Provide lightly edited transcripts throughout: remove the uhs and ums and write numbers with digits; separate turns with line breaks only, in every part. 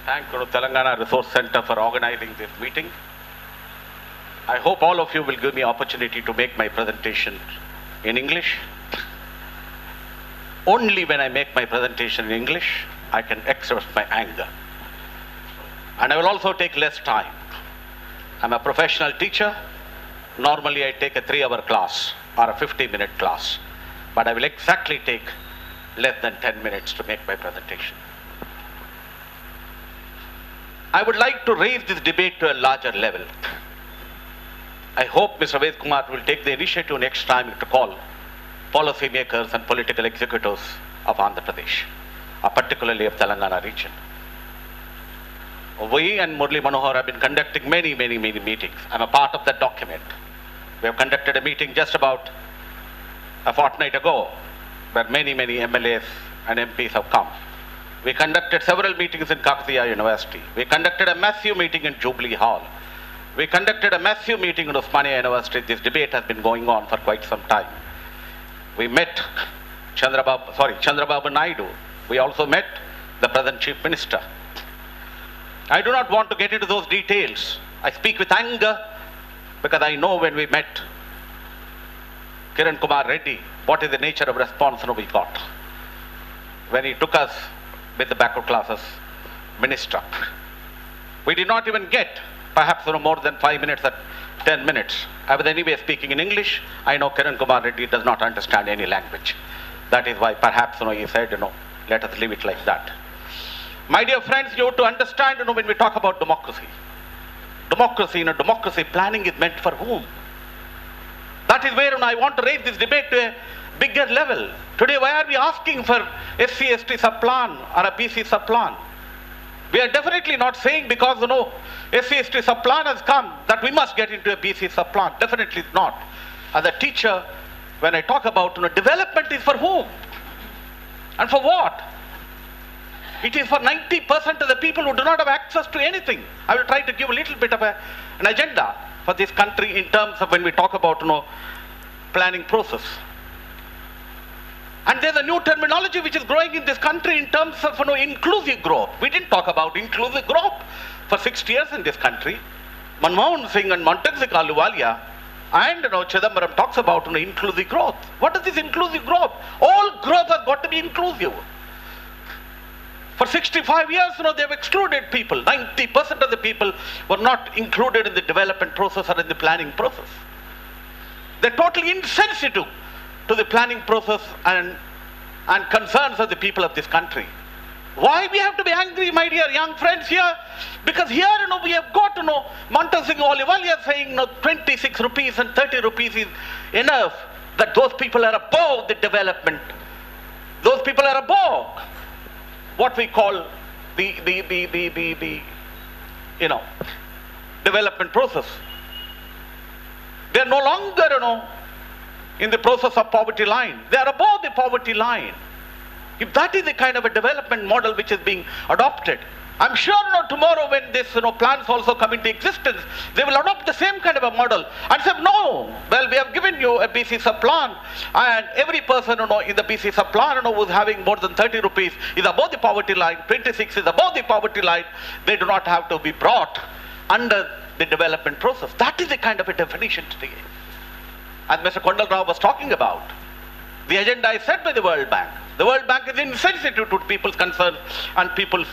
thank Telangana Resource Center for organizing this meeting. I hope all of you will give me opportunity to make my presentation in English. Only when I make my presentation in English, I can express my anger. And I will also take less time. I'm a professional teacher. Normally I take a 3-hour class or a 50-minute class, but I will exactly take less than 10 minutes to make my presentation. I would like to raise this debate to a larger level. I hope Mr. Ved Kumar will take the initiative next time to call policy makers and political executives of Andhra Pradesh, particularly of Telangana region. We and Murli Manohar have been conducting many meetings. I'm a part of that document. We have conducted a meeting just about a fortnight ago, where many MLAs and MPs have come. We conducted several meetings in Kakatiya University. We conducted a massive meeting in Jubilee Hall. We conducted a massive meeting in Osmania University. This debate has been going on for quite some time. We met Chandrababu Naidu. We also met the present Chief Minister. I do not want to get into those details. I speak with anger because I know when we met Kiran Kumar Reddy, what is the nature of response we got when he took us with the backward classes minister. We did not even get perhaps more than 5 minutes or 10 minutes. I was anyway speaking in English. I know Kiran Kumar Reddy does not understand any language. That is why perhaps he said, let us leave it like that. My dear friends, you have to understand, when we talk about democracy, democracy planning is meant for whom? That is where I want to raise this debate to a bigger level. Today, why are we asking for SC/ST sub-plan or a BC sub-plan? We are definitely not saying because, SC/ST sub-plan has come that we must get into a BC sub-plan. Definitely not. As a teacher, when I talk about development is for whom? And for what? It is for 90% of the people who do not have access to anything. I will try to give a little bit of an agenda for this country in terms of when we talk about planning process. And there's a new terminology which is growing in this country in terms of inclusive growth. We didn't talk about inclusive growth for 60 years in this country. Manmohan Singh and Montague Ahluwalia and Chidambaram talks about inclusive growth. What is this inclusive growth? All growth has got to be inclusive. For 65 years, they've excluded people. 90% of the people were not included in the development process or in the planning process. They're totally insensitive to the planning process and concerns of the people of this country. Why we have to be angry, my dear young friends here? Because here, we have got, Montague Ahluwalia saying, 26 rupees and 30 rupees is enough, that those people are above the development. Those people are above what we call the development process. They are no longer, in the process of poverty line. They are above the poverty line. If that is the kind of a development model which is being adopted, I'm sure tomorrow when this plans also come into existence, they will adopt the same kind of a model and say, no, well, we have given you a BC sub-plan and every person in the BC sub-plan who's having more than 30 rupees is above the poverty line, 26 is above the poverty line, they do not have to be brought under the development process. That is the kind of a definition today. As Mr. Kondal Rao was talking about, the agenda is set by the World Bank. The World Bank is insensitive to people's concerns and people's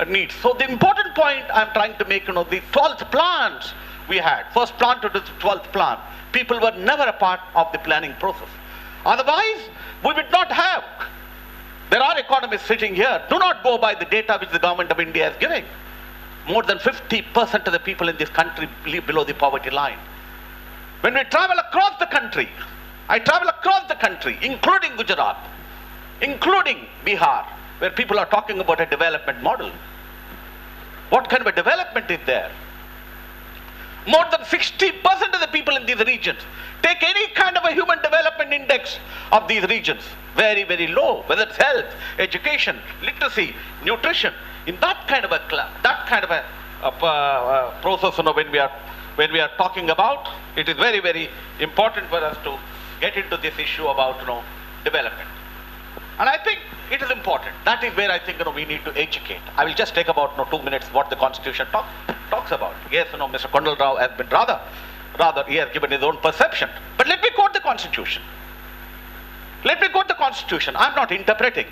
needs. So the important point I'm trying to make, the 12th plans we had, first plan to the 12th plan, people were never a part of the planning process. Otherwise, we would not have. There are economists sitting here. Do not go by the data which the government of India is giving. More than 50% of the people in this country live below the poverty line. When we travel across the country, I travel across the country, including Gujarat, including Bihar, where people are talking about a development model. What kind of a development is there? More than 60% of the people in these regions, take any kind of a human development index of these regions, very low, whether it's health, education, literacy, nutrition. In that kind of a process, when we are talking about, it is very important for us to get into this issue about development. And I think it is important. That is where I think we need to educate. I will just take about 2 minutes what the Constitution talks about. Yes, Mr. Kondal Rao has been rather he has given his own perception. But let me quote the Constitution. Let me quote the Constitution. I'm not interpreting.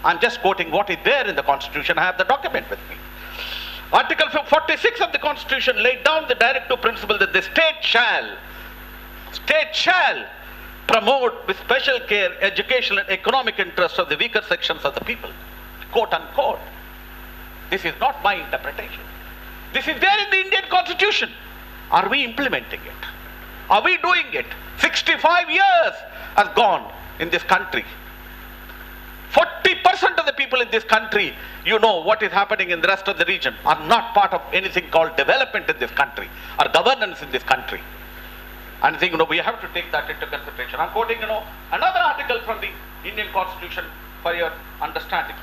I'm just quoting what is there in the Constitution. I have the document with me. Article 46 of the Constitution laid down the directive principle that the state shall promote with special care educational and economic interests of the weaker sections of the people. Quote unquote. This is not my interpretation. This is there in the Indian Constitution. Are we implementing it? Are we doing it? 65 years has gone in this country. 40% of the people in this country, what is happening in the rest of the region, are not part of anything called development in this country or governance in this country. And I think, we have to take that into consideration. I'm quoting, another article from the Indian Constitution for your understanding.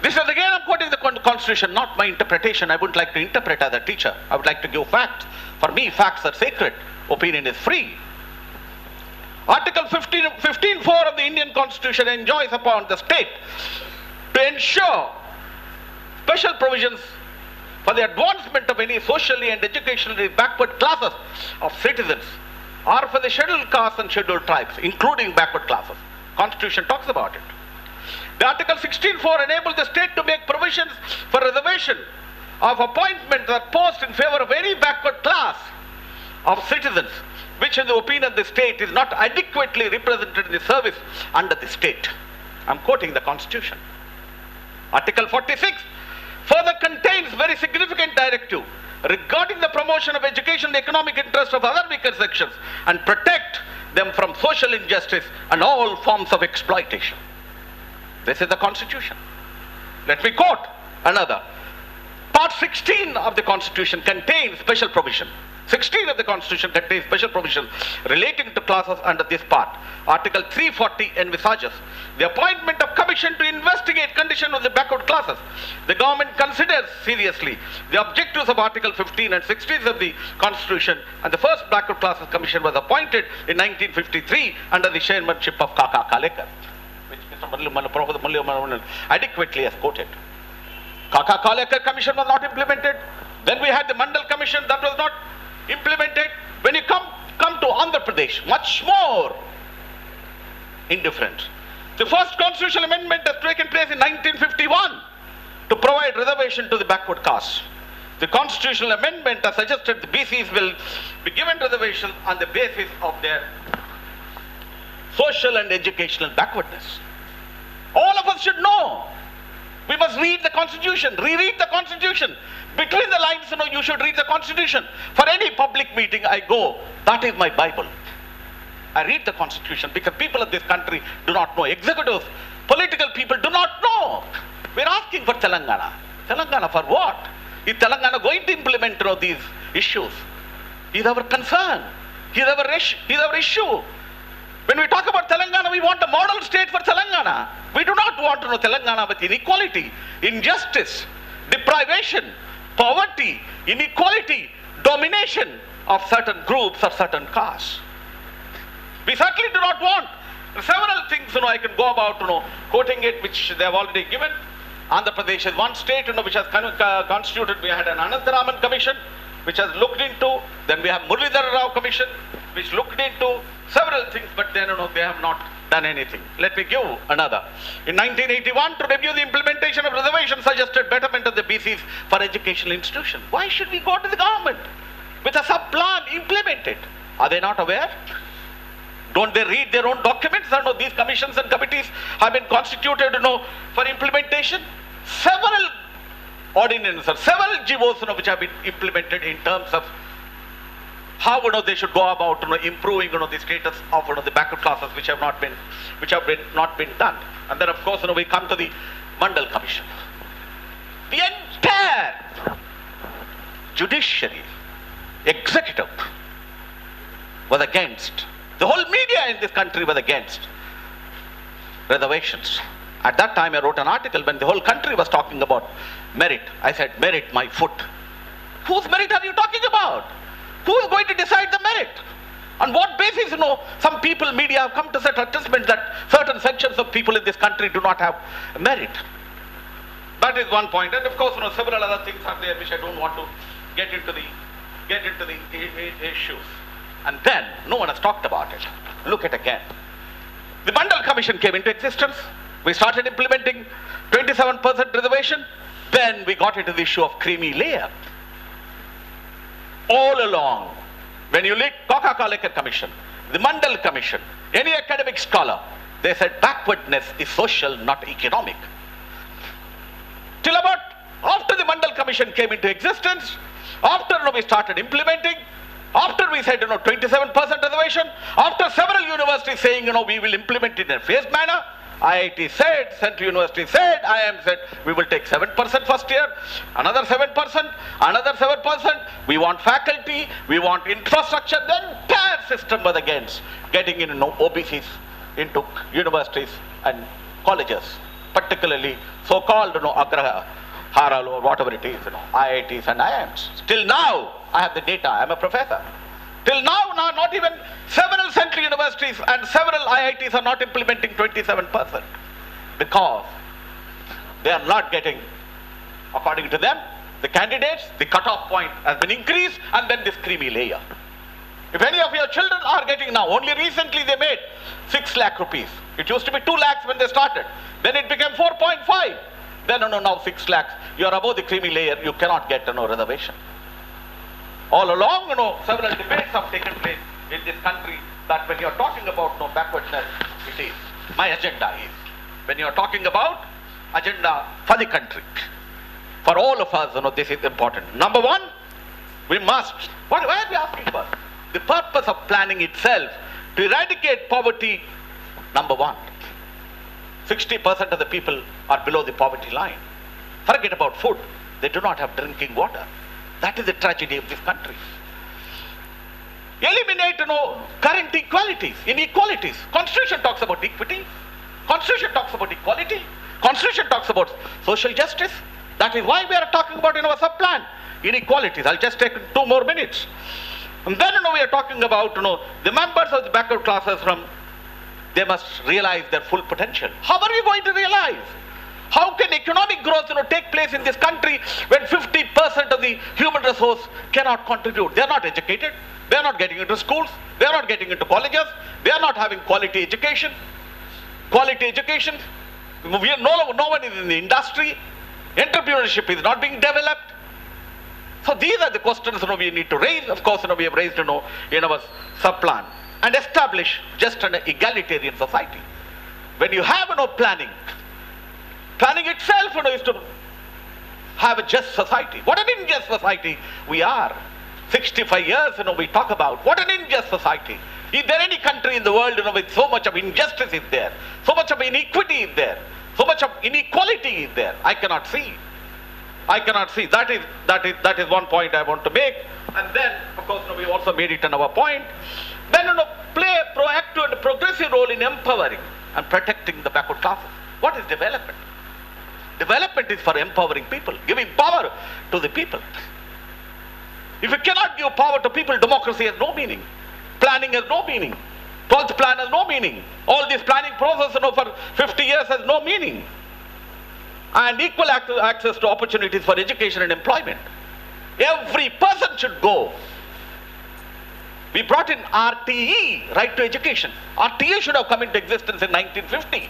This is again, I'm quoting the Constitution, not my interpretation. I wouldn't like to interpret as a teacher. I would like to give facts. For me, facts are sacred. Opinion is free. Article 15.4 of the Indian Constitution enjoins upon the state to ensure special provisions for the advancement of any socially and educationally backward classes of citizens, or for the scheduled castes and scheduled tribes, including backward classes. Constitution talks about it. The Article 16.4 enables the state to make provisions for reservation of appointments or posts in favor of any backward class of citizens, which in the opinion of the state is not adequately represented in the service under the state. I'm quoting the Constitution. Article 46 further contains very significant directive regarding the promotion of education and economic interests of other weaker sections and protect them from social injustice and all forms of exploitation. This is the Constitution. Let me quote another. Part 16 of the Constitution contains special provision. 16 of the Constitution contains special provision relating to classes under this part. Article 340 envisages the appointment of commission to investigate condition of the backward classes. The government considers seriously the objectives of Article 15 and 16 of the Constitution, and the first backward classes commission was appointed in 1953 under the chairmanship of Kaka Kalekar, which Professor Mulli adequately has quoted. Kaka Kalekar commission was not implemented. Then we had the Mandal commission that was not implemented. When you come to Andhra Pradesh, much more indifferent. The first constitutional amendment has taken place in 1951 to provide reservation to the backward castes. The constitutional amendment has suggested the BCs will be given reservation on the basis of their social and educational backwardness. All of us should know. We must read the Constitution, reread the Constitution. Between the lines, you should read the Constitution. For any public meeting I go, that is my Bible. I read the Constitution because people of this country do not know. Executives, political people do not know. We're asking for Telangana. Telangana for what? Is Telangana going to implement these issues? Is our concern. Is our issue. When we talk about Telangana, we want a model state for Telangana. We do not want Telangana with inequality, injustice, deprivation, poverty, inequality, domination of certain groups or certain castes. We certainly do not want several things, I can go about, quoting it, which they have already given. Andhra Pradesh is one state, which has constituted. We had an Anantharaman commission, which has looked into. Then we have Muralidhara Rao commission, which looked into several things, but then, they have not done anything. Let me give another. In 1981, to review the implementation of reservations, suggested betterment of the BCs for educational institutions. Why should we go to the government with a sub-plan, implement it? Are they not aware? Don't they read their own documents? These commissions and committees have been constituted, for implementation. Several ordinances, several GOs, which have been implemented in terms of how they should go about improving the status of the backward classes, which have not been done. And then of course we come to the Mandal Commission. The entire judiciary, executive was against. The whole media in this country was against reservations. At that time I wrote an article when the whole country was talking about merit. I said, merit my foot. Whose merit are you talking about? Who is going to decide the merit? On what basis, some people, media have come to such assessment that certain sections of people in this country do not have merit. That is one point. And of course, several other things are there which I don't want to get into the issues. And then, no one has talked about it. Look at again. The Mandal Commission came into existence. We started implementing 27% reservation. Then we got into the issue of creamy layer. All along, when you look Coca-Cola Commission, the Mandal Commission, any academic scholar, they said backwardness is social, not economic. Till about after the Mandal Commission came into existence, after we started implementing, after we said 27% reservation, after several universities saying we will implement it in a phased manner, IIT said, Central University said, IIM said, we will take 7% first year, another 7%, another 7%. We want faculty, we want infrastructure. The entire system was against getting in OBCs into universities and colleges, particularly so-called Agraharal or whatever it is, IITs and IIMs. Till now, I have the data. I am a professor. Till now, not even several central universities and several IITs are not implementing 27% because they are not getting, according to them, the candidates, the cutoff point has been increased, and then this creamy layer. If any of your children are getting now, only recently they made 6 lakh rupees. It used to be 2 lakhs when they started. Then it became 4.5. Then now 6 lakhs. You are above the creamy layer, you cannot get reservation. All along, several debates have taken place in this country that when you are talking about backwardness, it is. My agenda is, when you are talking about agenda for the country, for all of us, this is important. Number one, we must, why are we asking for? The purpose of planning itself to eradicate poverty, number one. 60% of the people are below the poverty line. Forget about food. They do not have drinking water. That is the tragedy of this country. Eliminate, current inequalities. Constitution talks about equity. Constitution talks about equality. Constitution talks about social justice. That is why we are talking about in our sub-plan, inequalities. I'll just take 2 more minutes. And then, we are talking about, the members of the backward classes they must realize their full potential. How are we going to realize? How can economic growth take place in this country when 50% of the human resource cannot contribute? They are not educated. They are not getting into schools. They are not getting into colleges. They are not having quality education. Quality education. No one is in the industry. Entrepreneurship is not being developed. So these are the questions we need to raise. Of course, we have raised in our sub-plan. And establish just an egalitarian society. When you have planning itself is to have a just society. What an unjust society we are. 65 years we talk about. What an unjust society. Is there any country in the world with so much of injustice is there? So much of inequity is there? So much of inequality is there? I cannot see. That is one point I want to make. And then, of course, we also made it another point. Then play a proactive and progressive role in empowering and protecting the backward classes. What is development? Development is for empowering people, giving power to the people. If you cannot give power to people, democracy has no meaning. Planning has no meaning. 12th plan has no meaning. All this planning process for 50 years has no meaning. And equal access to opportunities for education and employment. Every person should go. We brought in RTE, right to education. RTE should have come into existence in 1950.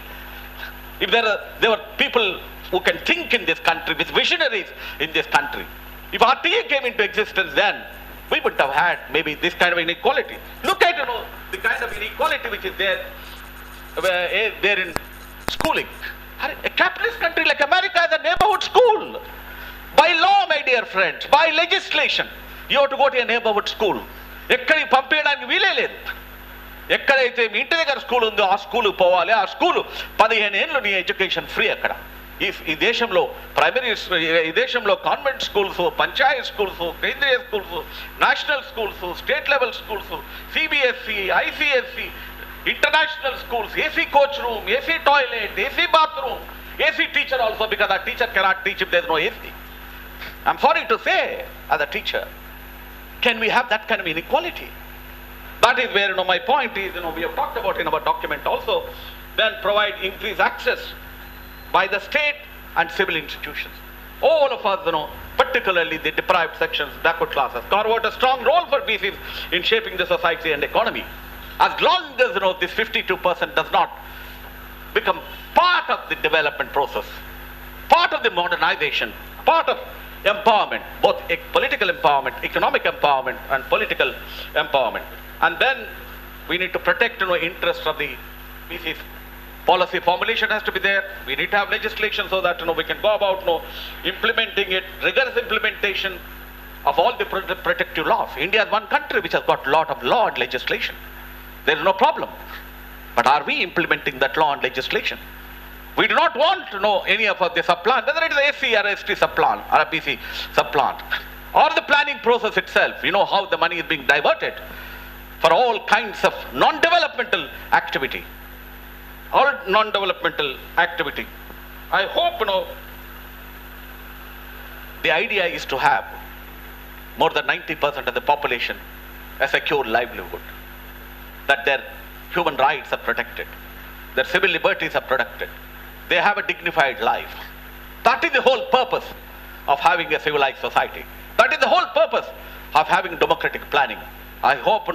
If there were people who can think in this country, with visionaries in this country. If RTE came into existence then, we would have had maybe this kind of inequality. Look at the kind of inequality which is there in schooling. A capitalist country like America has a neighborhood school. By law, my dear friends, by legislation, you have to go to a neighborhood school. ఎక్కడికి పంపించడానికి వీలే లేదు. ఎక్కడైతే మీ ఇంటి దగ్గర school ఉందో ఆ స్కూల్కి పోవాలి. ఆ స్కూలు 15 ఏళ్ళు నీ ఎడ్యుకేషన్ ఫ్రీ అక్కడ. ఈ దేశంలో ఈ దేశంలో కాన్వెంట్ స్కూల్స్, పంచాయత్ స్కూల్స్, కేంద్రీయ schools, national schools, state level schools, CBSE, ICSE, international schools, AC coach room, AC toilet, AC bathroom, AC teacher also, because a teacher cannot teach if there is no AC. I'm sorry to say, as a teacher, can we have that kind of inequality? That is where, my point is, we have talked about in our document also, then provide increased access by the state and civil institutions. All of us, particularly the deprived sections, backward classes, carve out a strong role for BCs in shaping the society and economy. As long as, this 52% does not become part of the development process, part of the modernization, part of empowerment, both political empowerment, economic empowerment, and political empowerment. And then we need to protect, interests of the BCs. Policy formulation has to be there. We need to have legislation so that, we can go about, implementing it, rigorous implementation of all the protective laws. India is one country which has got a lot of law and legislation. There is no problem. But are we implementing that law and legislation? We do not want to know any of the supplant, whether it is a SC or a ST supplant or a BC supplant, or the planning process itself. How the money is being diverted for all kinds of non-developmental activity. I hope, the idea is to have more than 90% of the population a secure livelihood, that their human rights are protected, their civil liberties are protected, they have a dignified life. That is the whole purpose of having a civilized society. That is the whole purpose of having democratic planning. I hope,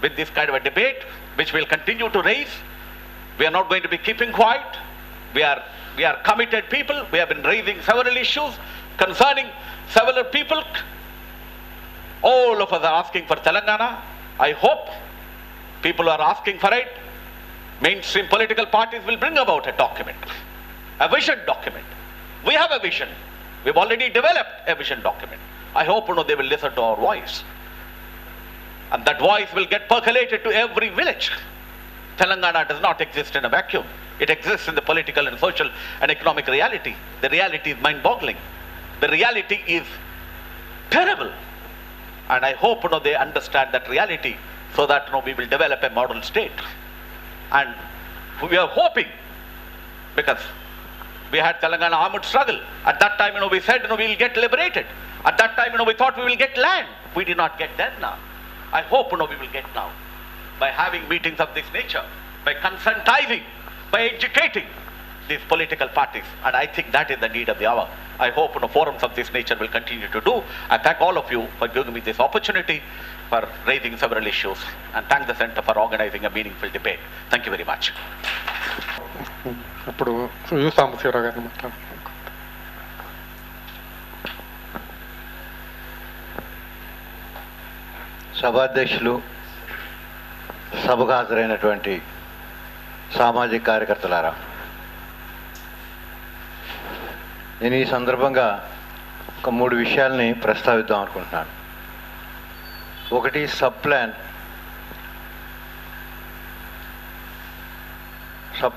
with this kind of a debate, which we'll continue to raise, we are not going to be keeping quiet. We are committed people. We have been raising several issues concerning several people. All of us are asking for Telangana. I hope people are asking for it. Mainstream political parties will bring about a document, a vision document. We have a vision. We've already developed a vision document. I hope, they will listen to our voice. And that voice will get percolated to every village. Telangana does not exist in a vacuum. It exists in the political and social and economic reality. The reality is mind-boggling. The reality is terrible. And I hope, they understand that reality so that, we will develop a model state. And we are hoping, because we had Telangana armed struggle. At that time, we said, we will get liberated. At that time, we thought we will get land. We did not get that now. I hope, we will get now. By having meetings of this nature, by conscientizing, by educating these political parties. And I think that is the need of the hour. I hope, forums of this nature will continue to do. I thank all of you for giving me this opportunity, for raising several issues, and thank the Center for organizing a meaningful debate. Thank you very much.
సభాధ్యక్షులు, సభకు హాజరైనటువంటి సామాజిక కార్యకర్తలారా, నేను ఈ సందర్భంగా ఒక 3 విషయాల్ని ప్రస్తావిద్దాం అనుకుంటున్నాను. ఒకటి, సబ్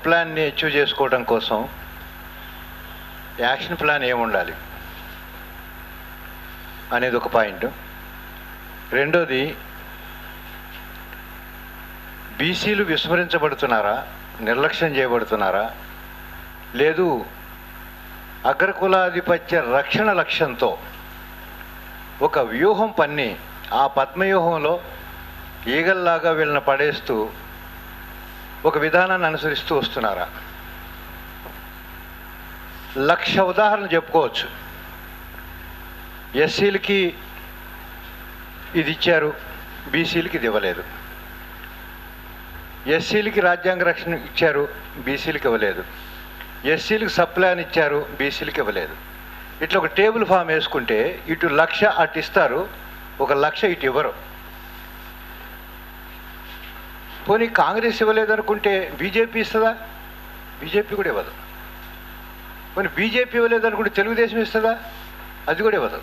ప్లాన్ని అచీవ్ చేసుకోవడం కోసం యాక్షన్ ప్లాన్ ఏముండాలి అనేది ఒక పాయింట్. రెండోది, బీసీలు విస్మరించబడుతున్నారా, నిర్లక్ష్యం చేయబడుతున్నారా, లేదు అగ్రకులాధిపత్య రక్షణ లక్ష్యంతో ఒక వ్యూహం పన్ని ఆ పద్మవ్యూహంలో ఈగల్లాగా వీళ్ళని పడేస్తూ ఒక విధానాన్ని అనుసరిస్తూ వస్తున్నారా? 1,00,000 ఉదాహరణలు చెప్పుకోవచ్చు. ఎస్సీలకి ఇది ఇచ్చారు, బీసీలకి ఇది ఇవ్వలేదు. ఎస్సీలకి రాజ్యాంగ రక్షణ ఇచ్చారు, బీసీలకి ఇవ్వలేదు. ఎస్సీలకు సబ్ ప్లాన్ ఇచ్చారు, బీసీలకి ఇవ్వలేదు. ఇట్లా ఒక టేబుల్ ఫామ్ వేసుకుంటే ఇటు 1,00,000 అటు ఇస్తారు, 1,00,000 ఇటు ఇవ్వరు. పోనీ కాంగ్రెస్ ఇవ్వలేదనుకుంటే బీజేపీ ఇస్తుందా? బీజేపీ కూడా ఇవ్వదు. పోనీ బీజేపీ ఇవ్వలేదనుకుంటే తెలుగుదేశం ఇస్తుందా? అది కూడా ఇవ్వదు.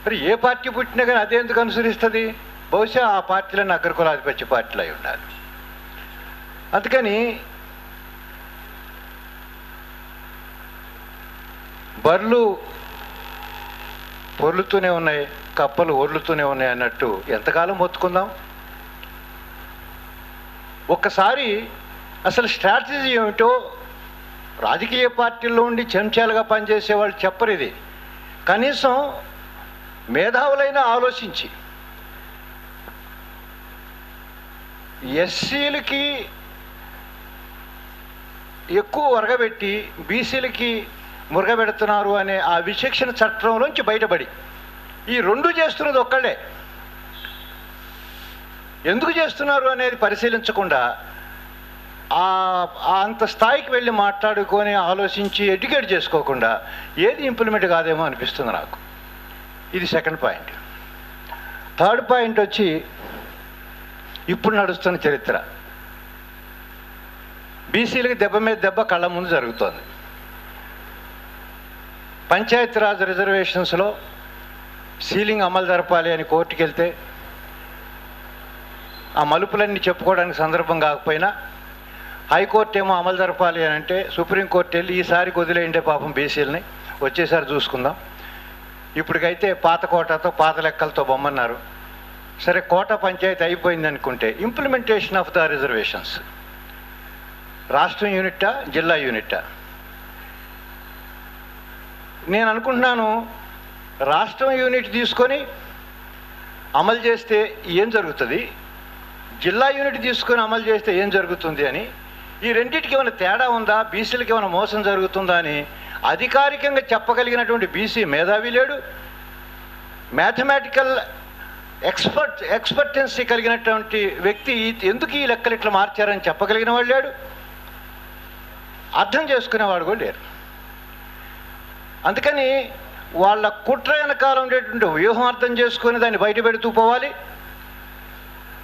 మరి ఏ పార్టీ పుట్టినా కానీ అదే ఎందుకు అనుసరిస్తుంది? బహుశా ఆ పార్టీలను అగ్రకులాధిపత్య పార్టీలు అయి ఉండాలి. అందుకని బర్లు పొర్లుతూనే ఉన్నాయి, కప్పలు ఒర్లుతూనే ఉన్నాయి అన్నట్టు ఎంతకాలం మొత్తుకుందాం? ఒక్కసారి అసలు స్ట్రాటజీ ఏమిటో రాజకీయ పార్టీల్లో ఉండి చెంచాలుగా పనిచేసే వాళ్ళు చెప్పరు. ఇది కనీసం మేధావులైనా ఆలోచించి ఎస్సీలకి ఎక్కువ వరగబెట్టి బీసీలకి మురగబెడుతున్నారు అనే ఆ విచక్షణ చట్టంలోంచి బయటపడి ఈ రెండు చేస్తున్నది ఒక్కళ్ళే. ఎందుకు చేస్తున్నారు అనేది పరిశీలించకుండా అంత స్థాయికి వెళ్ళి మాట్లాడుకొని ఆలోచించి ఎడ్యుకేట్ చేసుకోకుండా ఏది ఇంప్లిమెంట్ కాదేమో అనిపిస్తుంది నాకు. ఇది సెకండ్ పాయింట్. థర్డ్ పాయింట్ వచ్చి ఇప్పుడు నడుస్తున్న చరిత్ర. బీసీలకి దెబ్బ మీద దెబ్బ కళ్ళ ముందు జరుగుతోంది. పంచాయతీరాజ్ రిజర్వేషన్స్లో సీలింగ్ అమలు జరపాలి అని కోర్టుకు వెళ్తే ఆ మలుపులన్నీ చెప్పుకోవడానికి సందర్భం కాకపోయినా హైకోర్టు ఏమో అమలు జరపాలి అని అంటే సుప్రీంకోర్టు వెళ్ళి ఈసారికి వదిలేయండి పాపం బీసీలని, వచ్చేసారి చూసుకుందాం, ఇప్పటికైతే పాత కోటాతో పాత లెక్కలతో బొమ్మన్నారు. సరే, కోట పంచాయతీ అయిపోయింది అనుకుంటే ఇంప్లిమెంటేషన్ ఆఫ్ ద రిజర్వేషన్స్ రాష్ట్రం యూనిట్టా జిల్లా యూనిట్టా? నేను అనుకుంటున్నాను రాష్ట్రం యూనిట్ తీసుకొని అమలు చేస్తే ఏం జరుగుతుంది, జిల్లా యూనిట్ తీసుకొని అమలు చేస్తే ఏం జరుగుతుంది అని. ఈ రెండింటికి ఏమైనా తేడా ఉందా, బీసీలకి ఏమైనా మోసం జరుగుతుందా అని అధికారికంగా చెప్పగలిగినటువంటి బీసీ మేధావి లేడు. మ్యాథమెటికల్ ఎక్స్పర్టెన్సీ కలిగినటువంటి వ్యక్తి ఎందుకు ఈ లెక్కలు ఇట్లా మార్చారని చెప్పగలిగిన వాడు లేడు, అర్థం చేసుకునేవాడు కూడా లేరు. అందుకని వాళ్ళ కుట్ర వెనకాల ఉండేటువంటి వ్యూహం అర్థం చేసుకొని దాన్ని బయట పెడుతూ పోవాలి.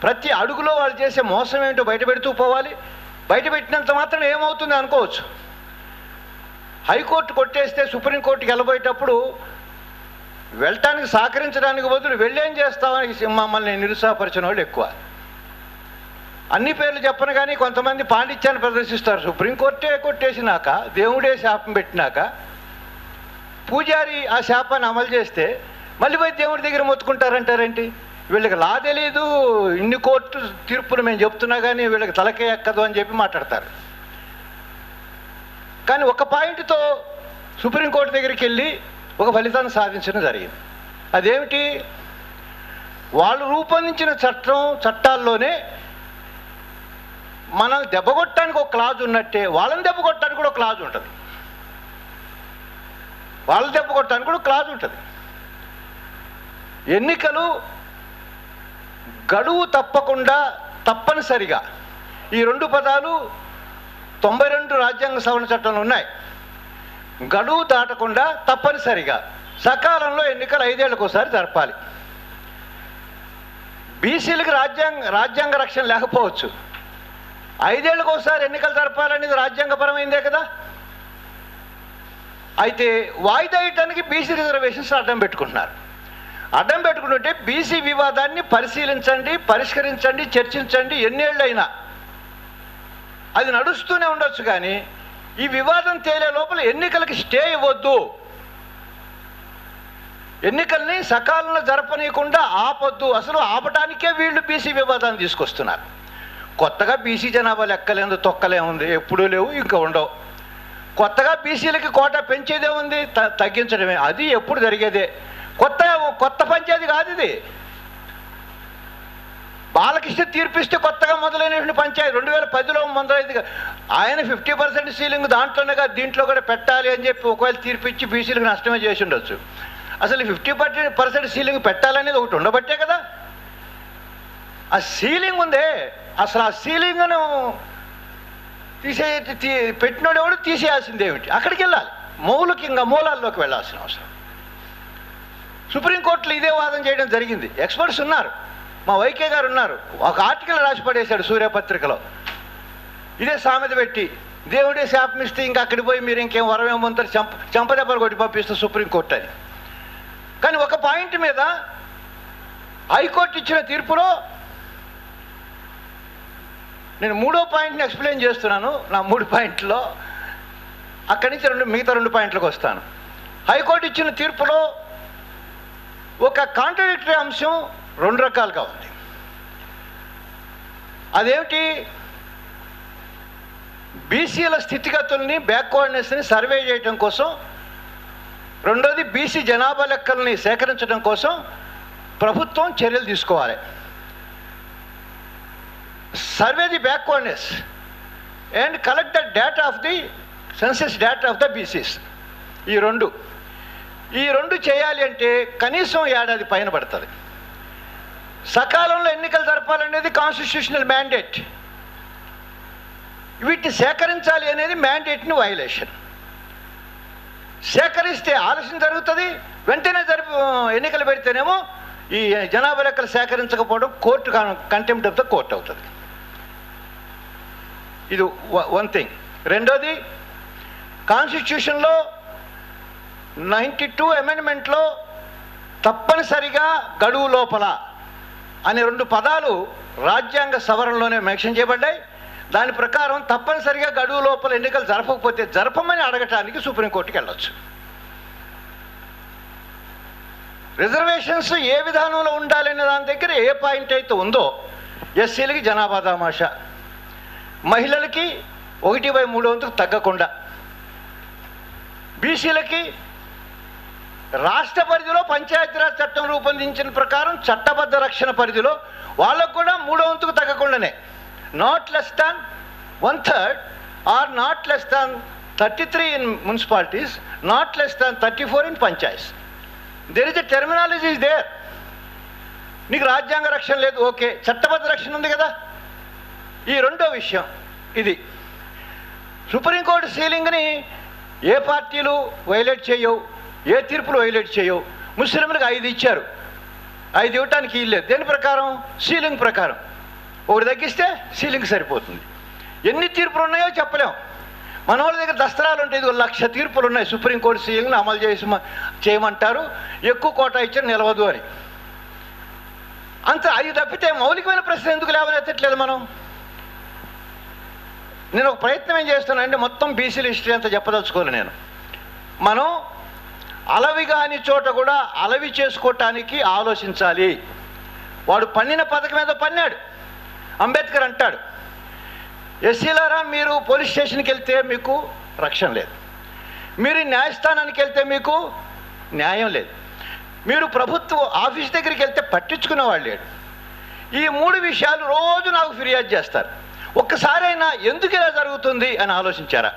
ప్రతి అడుగులో వాళ్ళు చేసే మోసం ఏంటో బయట పెడుతూ పోవాలి. బయట పెట్టినంత మాత్రం ఏమవుతుంది అనుకోవచ్చు. హైకోర్టు కొట్టేస్తే సుప్రీంకోర్టుకి వెళ్ళబోయేటప్పుడు వెళ్ళటానికి సహకరించడానికి బదులు వెళ్ళేం చేస్తామని మమ్మల్ని నిరుత్సాహపరిచిన వాళ్ళు ఎక్కువ. అన్ని పేర్లు చెప్పను కానీ కొంతమంది పాండిత్యాన్ని ప్రదర్శిస్తారు. సుప్రీంకోర్టే కొట్టేసినాక, దేవుడే శాపం పెట్టినాక, పూజారి ఆ శాపాన్ని అమలు చేస్తే మళ్ళీ పోయి దేవుడి దగ్గర మొత్తుకుంటారంటారేంటి? వీళ్ళకి లా తెలీదు, ఇన్ని కోర్టు తీర్పులు మేము చెప్తున్నా కానీ వీళ్ళకి తలకే ఎక్కదు అని చెప్పి మాట్లాడతారు. కానీ ఒక పాయింట్తో సుప్రీంకోర్టు దగ్గరికి వెళ్ళి ఒక ఫలితాన్ని సాధించడం జరిగింది. అదేమిటి? వాళ్ళు రూపొందించిన చట్టాల్లోనే మనం దెబ్బగొట్టడానికి ఒక క్లాజ్ ఉన్నట్టే వాళ్ళని దెబ్బగొట్టడానికి కూడా ఒక క్లాజ్ ఉంటుంది. వాళ్ళని దెబ్బగొట్టడానికి కూడా క్లాజ్ ఉంటుంది. ఎన్నికలు గడువు తప్పకుండా తప్పనిసరిగా, ఈ రెండు పదాలు 92 రాజ్యాంగ సవరణ చట్టంలో ఉన్నాయి. గడువు దాటకుండా తప్పనిసరిగా సకాలంలో ఎన్నికలు 5 ఏళ్లకు ఒకసారి జరపాలి. బీసీలకు రాజ్యాంగ రక్షణ లేకపోవచ్చు, 5 ఏళ్లకు ఒకసారి ఎన్నికలు జరపాలనేది రాజ్యాంగపరమైందే కదా. అయితే వాయిదా వేయటానికి బీసీ రిజర్వేషన్స్ అడ్డం పెట్టుకుంటున్నారు. అడ్డం పెట్టుకుంటుంటే బీసీ వివాదాన్ని పరిశీలించండి, పరిష్కరించండి, చర్చించండి, ఎన్నేళ్ళైనా అది నడుస్తూనే ఉండొచ్చు. కానీ ఈ వివాదం తేలే లోపల ఎన్నికలకి స్టే ఇవ్వద్దు, ఎన్నికల్ని సకాలంలో జరపనీయకుండా ఆపొద్దు. అసలు ఆపటానికే వీళ్ళు బీసీ వివాదాన్ని తీసుకొస్తున్నారు. కొత్తగా బీసీ జనాభా లెక్కలేదు, తొక్కలే ఉంది, ఎప్పుడూ లేవు, ఇంకా ఉండవు. కొత్తగా బీసీలకి కోటా పెంచేదే ఉంది, తగ్గించడమే, అది ఎప్పుడు జరిగేదే. కొత్త పంచాయతీ కాదు ఇది. బాలకృష్ణ తీర్పిస్తే కొత్తగా మొదలైనటువంటి పంచాయతీ 2010లో మొదలైంది. ఆయన 50% సీలింగ్ దాంట్లోనే కాదు దీంట్లో కూడా పెట్టాలి అని చెప్పి ఒకవేళ తీర్పిచ్చి బీసీలకు నష్టమే చేసి ఉండొచ్చు. అసలు 50% సీలింగ్ పెట్టాలనేది ఒకటి ఉండబట్టే కదా ఆ సీలింగ్ ఉందే. అసలు ఆ సీలింగ్ను పెట్టినోడు ఎవడు తీసేయాల్సింది ఏమిటి? అక్కడికి వెళ్ళాలి, మౌలికంగా మూలాల్లోకి వెళ్ళాల్సిన అవసరం. సుప్రీంకోర్టులో ఇదే వాదన చేయడం జరిగింది. ఎక్స్పర్ట్స్ ఉన్నారు, మా వైకే గారు ఉన్నారు, ఒక ఆర్టికల్ రాసి పడేశాడు సూర్యపత్రికలో. ఇదే సామెత పెట్టి దేవుడే శాపం ఇస్తే ఇంకా అక్కడికి పోయి మీరు ఇంకేం వరమేమంటారు, చంపదెబ్బలు కొట్టి పంపిస్తే సుప్రీంకోర్టు అని. కానీ ఒక పాయింట్ మీద హైకోర్టు ఇచ్చిన తీర్పులో నేను 3వ పాయింట్ని ఎక్స్ప్లెయిన్ చేస్తున్నాను. నా 3 పాయింట్లో అక్కడి నుంచి మిగతా 2 పాయింట్లకు వస్తాను. హైకోర్టు ఇచ్చిన తీర్పులో ఒక కాంట్రడిక్టరీ అంశం 2 రకాలుగా ఉంది. అదేమిటి? బీసీల స్థితిగతుల్ని, బ్యాక్వర్డ్నెస్ని సర్వే చేయడం కోసం, రెండోది బీసీ జనాభా లెక్కల్ని సేకరించడం కోసం ప్రభుత్వం చర్యలు తీసుకోవాలి. Survey the backwardness and collect the data of the census data of the BCs. ఈ రెండు చేయాలి అంటే కనీసం ఏడాది పైన పడుతుంది. సకాలంలో ఎన్నికలు జరపాలనేది కాన్స్టిట్యూషనల్ మ్యాండేట్. వీటిని సేకరించాలి అనేది మ్యాండేట్ని వైలేషన్. సేకరిస్తే ఆలస్యం జరుగుతుంది, వెంటనే ఎన్నికలు పెడితేనేమో ఈ జనాభా లెక్కలు సేకరించకపోవడం court contempt of the court అవుతుంది. ఇది వన్ థింగ్. రెండోది, కాన్స్టిట్యూషన్లో 92 అమెండ్మెంట్లో తప్పనిసరిగా గడువు లోపల అనే 2 పదాలు రాజ్యాంగ సవరణలోనే మెన్షన్ చేయబడ్డాయి. దాని ప్రకారం తప్పనిసరిగా గడువు లోపల ఎన్నికలు జరపకపోతే జరపమని అడగటానికి సుప్రీంకోర్టుకి వెళ్ళొచ్చు. రిజర్వేషన్స్ ఏ విధానంలో ఉండాలనే దాని దగ్గర ఏ పాయింట్ అయితే ఉందో, ఎస్సీలకి జనాభా దామాషా, మహిళలకి 1/3 తగ్గకుండా, బీసీలకి రాష్ట్ర పరిధిలో పంచాయతీరాజ్ చట్టం రూపొందించిన ప్రకారం చట్టబద్ధ రక్షణ పరిధిలో వాళ్ళకు కూడా 3/3 తగ్గకుండానే, not less than 1/3 or not less than 33 in municipalities, not less than 34 in panchayat. There is a terminology is there. నీకు రాజ్యాంగ రక్షణ లేదు, ఓకే, చట్టబద్ధ రక్షణ ఉంది కదా. ఈ రెండో విషయం ఇది. సుప్రీంకోర్టు సీలింగ్ని ఏ పార్టీలు వైలేట్ చేయవు, ఏ తీర్పులు వైలేట్ చేయవు. ముస్లింలకు 5 ఇచ్చారు, 5 ఇవ్వటానికి ఇల్లేదు. దేని ప్రకారం? సీలింగ్ ప్రకారం. ఒకటి తగ్గిస్తే సీలింగ్ సరిపోతుంది. ఎన్ని తీర్పులు ఉన్నాయో చెప్పలేం. మన వాళ్ళ దగ్గర దస్తరాలు ఉంటాయి, 1,00,000 తీర్పులు ఉన్నాయి. సుప్రీంకోర్టు సీలింగ్ని అమలు చేయమంటారు, ఎక్కువ కోటా ఇచ్చారు నిలవదు అని. అంత 5 తప్పితే మౌలికమైన ప్రశ్న ఎందుకు లేవనెత్తట్లేదు మనం? నేను ఒక ప్రయత్నం ఏం చేస్తున్నాను అంటే, మొత్తం బీసీల హిస్టరీ అంతా చెప్పదలుచుకోవాలి నేను. మనం అలవి కాని చోట కూడా అలవి చేసుకోవటానికి ఆలోచించాలి. వాడు పన్నిన పథకం ఏదో పన్నాడు. అంబేద్కర్ అంటాడు, ఎస్సీలారా మీరు పోలీస్ స్టేషన్కి వెళ్తే మీకు రక్షణ లేదు, మీరు న్యాయస్థానానికి వెళ్తే మీకు న్యాయం లేదు, మీరు ప్రభుత్వ ఆఫీస్ దగ్గరికి వెళ్తే పట్టించుకునేవాళ్ళు లేడు. ఈ 3 విషయాలు రోజు నాకు ఫిర్యాదు చేస్తారు. ఒక్కసారైనా ఎందుకు ఇలా జరుగుతుంది అని ఆలోచించారా?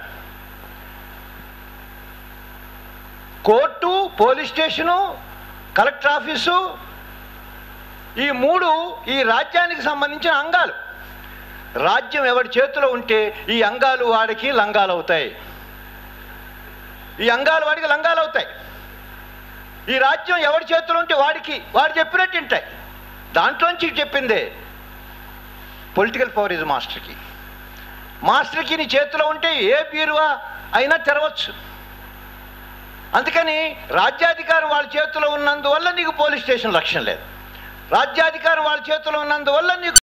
Court, police station, collector office, ఈ 3 ఈ రాజ్యానికి సంబంధించిన అంగాలు. రాజ్యం ఎవరి చేతిలో ఉంటే ఈ అంగాలు వాడికి లంగాలు అవుతాయి, ఈ అంగాలు వాడికి లంగాలు అవుతాయి. ఈ రాజ్యం ఎవరి చేతిలో ఉంటే వాడు చెప్పినట్టు ఉంటాయి. దాంట్లోంచి చెప్పిందే పొలిటికల్ పవర్ ఇస్ మాస్టర్కి నీ చేతిలో ఉంటే ఏ బీరువా అయినా తెరవచ్చు. అందుకని రాజ్యాధికారం వాళ్ళ చేతిలో ఉన్నందువల్ల నీకు పోలీస్ స్టేషన్ రక్షణ లేదు, రాజ్యాధికారం వాళ్ళ చేతిలో ఉన్నందువల్ల నీకు